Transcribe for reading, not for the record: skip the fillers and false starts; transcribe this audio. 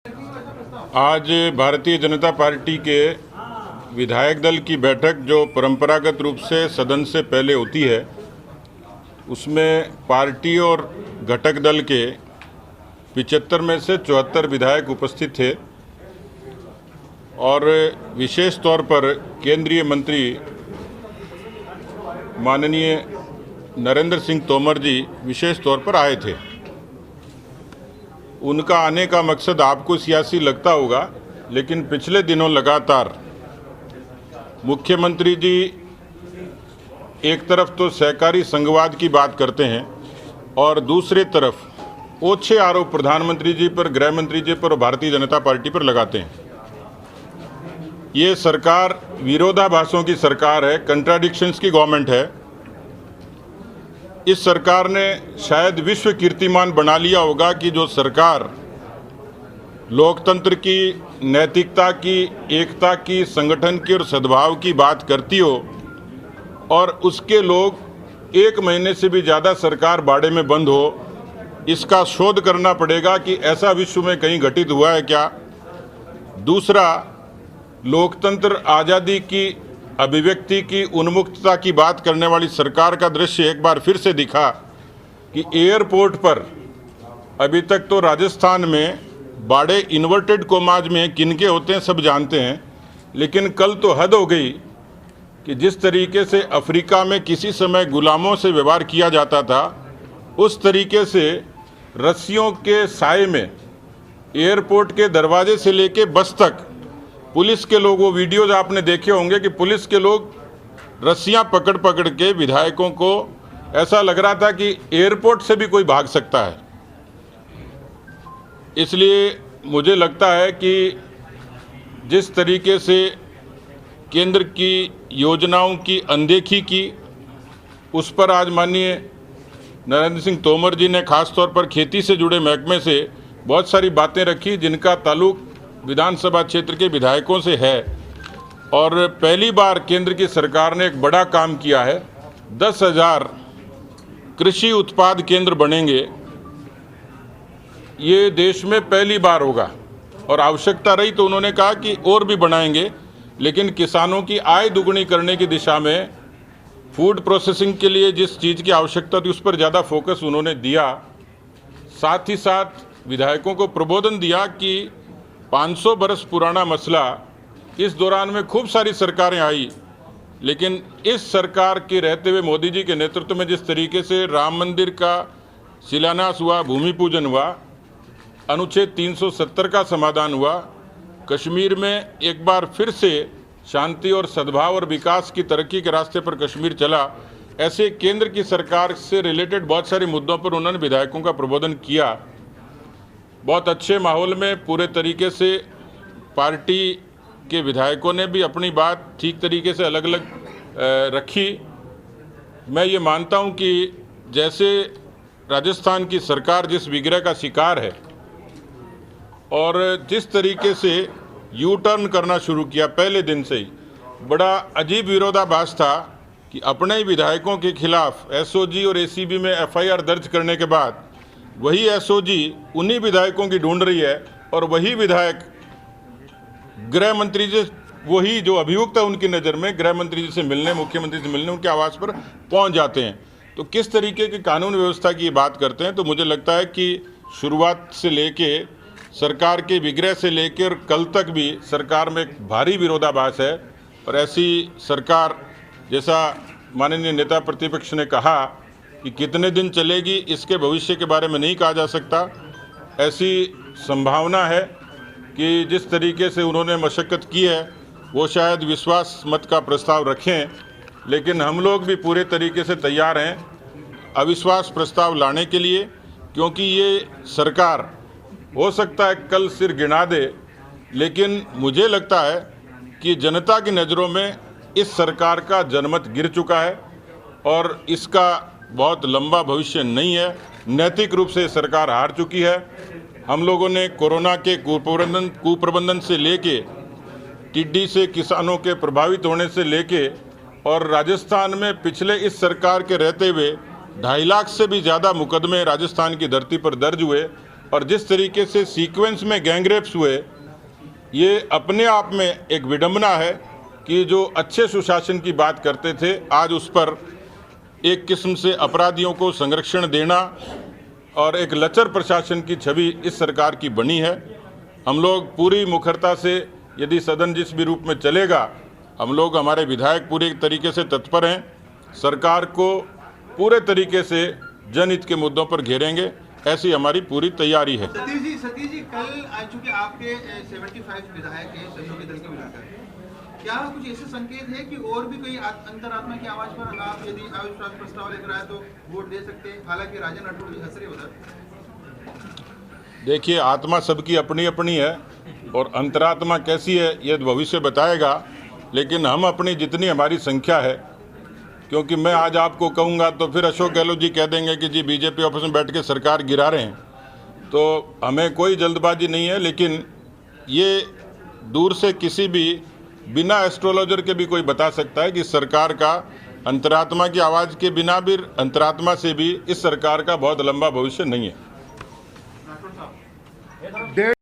आज भारतीय जनता पार्टी के विधायक दल की बैठक जो परंपरागत रूप से सदन से पहले होती है, उसमें पार्टी और घटक दल के 75 में से 74 विधायक उपस्थित थे और विशेष तौर पर केंद्रीय मंत्री माननीय नरेंद्र सिंह तोमर जी विशेष तौर पर आए थे। उनका आने का मकसद आपको सियासी लगता होगा, लेकिन पिछले दिनों लगातार मुख्यमंत्री जी एक तरफ तो सहकारी संघवाद की बात करते हैं और दूसरी तरफ ओछे आरोप प्रधानमंत्री जी पर, गृह मंत्री जी पर और भारतीय जनता पार्टी पर लगाते हैं। ये सरकार विरोधाभासों की सरकार है, कंट्राडिक्शंस की गवर्नमेंट है। इस सरकार ने शायद विश्व कीर्तिमान बना लिया होगा कि जो सरकार लोकतंत्र की, नैतिकता की, एकता की, संगठन की और सद्भाव की बात करती हो और उसके लोग 1 महीने से भी ज़्यादा सरकार बाड़े में बंद हो, इसका शोध करना पड़ेगा कि ऐसा विश्व में कहीं घटित हुआ है क्या। दूसरा, लोकतंत्र, आज़ादी की, अभिव्यक्ति की, उन्मुक्तता की बात करने वाली सरकार का दृश्य एक बार फिर से दिखा कि एयरपोर्ट पर अभी तक तो राजस्थान में बाड़े इन्वर्टेड कोमाज में किनके होते हैं सब जानते हैं, लेकिन कल तो हद हो गई कि जिस तरीके से अफ्रीका में किसी समय गुलामों से व्यवहार किया जाता था, उस तरीके से रस्सियों के साए में एयरपोर्ट के दरवाजे से लेके बस तक पुलिस के लोग, वो वीडियोज आपने देखे होंगे कि पुलिस के लोग रस्सियां पकड़ पकड़ के विधायकों को, ऐसा लग रहा था कि एयरपोर्ट से भी कोई भाग सकता है। इसलिए मुझे लगता है कि जिस तरीके से केंद्र की योजनाओं की अनदेखी की, उस पर आज माननीय नरेंद्र सिंह तोमर जी ने खास तौर पर खेती से जुड़े महकमे से बहुत सारी बातें रखी जिनका ताल्लुक विधानसभा क्षेत्र के विधायकों से है। और पहली बार केंद्र की सरकार ने एक बड़ा काम किया है, 10,000 कृषि उत्पाद केंद्र बनेंगे। ये देश में पहली बार होगा और आवश्यकता रही तो उन्होंने कहा कि और भी बनाएंगे, लेकिन किसानों की आय दुगनी करने की दिशा में फूड प्रोसेसिंग के लिए जिस चीज़ की आवश्यकता थी उस पर ज़्यादा फोकस उन्होंने दिया। साथ ही साथ विधायकों को प्रबोधन दिया कि 500 बरस पुराना मसला, इस दौरान में खूब सारी सरकारें आई, लेकिन इस सरकार के रहते हुए मोदी जी के नेतृत्व में जिस तरीके से राम मंदिर का शिलान्यास हुआ, भूमि पूजन हुआ, अनुच्छेद 370 का समाधान हुआ, कश्मीर में एक बार फिर से शांति और सद्भाव और विकास की तरक्की के रास्ते पर कश्मीर चला, ऐसे केंद्र की सरकार से रिलेटेड बहुत सारे मुद्दों पर उन्होंने विधायकों का प्रबोधन किया। बहुत अच्छे माहौल में पूरे तरीके से पार्टी के विधायकों ने भी अपनी बात ठीक तरीके से अलग अलग रखी। मैं ये मानता हूँ कि जैसे राजस्थान की सरकार जिस विग्रह का शिकार है और जिस तरीके से यू टर्न करना शुरू किया पहले दिन से ही, बड़ा अजीब विरोधाभास था कि अपने ही विधायकों के खिलाफ एसओजी और एसीबी में एफआईआर दर्ज करने के बाद वही एसओजी उन्हीं विधायकों की ढूंढ रही है और वही विधायक गृह मंत्री जी, वही जो अभियुक्त है उनकी नज़र में, गृह मंत्री जी से मिलने, मुख्यमंत्री से मिलने उनके आवास पर पहुंच जाते हैं। तो किस तरीके की कानून व्यवस्था की बात करते हैं। तो मुझे लगता है कि शुरुआत से लेके सरकार के विग्रह से लेकर कल तक भी सरकार में एक भारी विरोधाभास है और ऐसी सरकार, जैसा माननीय नेता प्रतिपक्ष ने कहा कि कितने दिन चलेगी इसके भविष्य के बारे में नहीं कहा जा सकता। ऐसी संभावना है कि जिस तरीके से उन्होंने मशक्क़त की है वो शायद विश्वास मत का प्रस्ताव रखें, लेकिन हम लोग भी पूरे तरीके से तैयार हैं अविश्वास प्रस्ताव लाने के लिए, क्योंकि ये सरकार हो सकता है कल सिर गिना दे, लेकिन मुझे लगता है कि जनता की नज़रों में इस सरकार का जनमत गिर चुका है और इसका बहुत लंबा भविष्य नहीं है। नैतिक रूप से सरकार हार चुकी है। हम लोगों ने कोरोना के कुप्रबंधन से लेके, टिड्डी से किसानों के प्रभावित होने से लेके और राजस्थान में पिछले इस सरकार के रहते हुए 2.5 लाख से भी ज़्यादा मुकदमे राजस्थान की धरती पर दर्ज हुए। और जिस तरीके से सीक्वेंस में गैंगरेप्स हुए, ये अपने आप में एक विडंबना है कि जो अच्छे सुशासन की बात करते थे, आज उस पर एक किस्म से अपराधियों को संरक्षण देना और एक लचर प्रशासन की छवि इस सरकार की बनी है। हम लोग पूरी मुखरता से, यदि सदन जिस भी रूप में चलेगा, हम लोग, हमारे विधायक पूरे तरीके से तत्पर हैं, सरकार को पूरे तरीके से जनहित के मुद्दों पर घेरेंगे, ऐसी हमारी पूरी तैयारी है। सतीश जी, कल चूंकि आपके 75 विधायक हैं सहयोगी दल के मिलाकर, क्या कुछ ऐसे संकेत है कि और भी कोई अंतरात्मा की आवाज पर आप यदि अविश्वास प्रस्ताव लेकर आए तो वोट दे सकते हैं? हालांकि राजन राठौड़ जी हंस रहे उधर। देखिए, आत्मा सबकी अपनी अपनी है और अंतरात्मा कैसी है ये भविष्य बताएगा, लेकिन हम अपनी जितनी हमारी संख्या है, क्योंकि मैं आज आपको कहूँगा तो फिर अशोक गहलोत जी कह देंगे कि जी बीजेपी ऑफिस में बैठ के सरकार गिरा रहे हैं, तो हमें कोई जल्दबाजी नहीं है। लेकिन ये दूर से किसी भी बिना एस्ट्रोलॉजर के भी कोई बता सकता है कि सरकार का अंतरात्मा की आवाज़ के बिना भी, अंतरात्मा से भी इस सरकार का बहुत लंबा भविष्य नहीं है।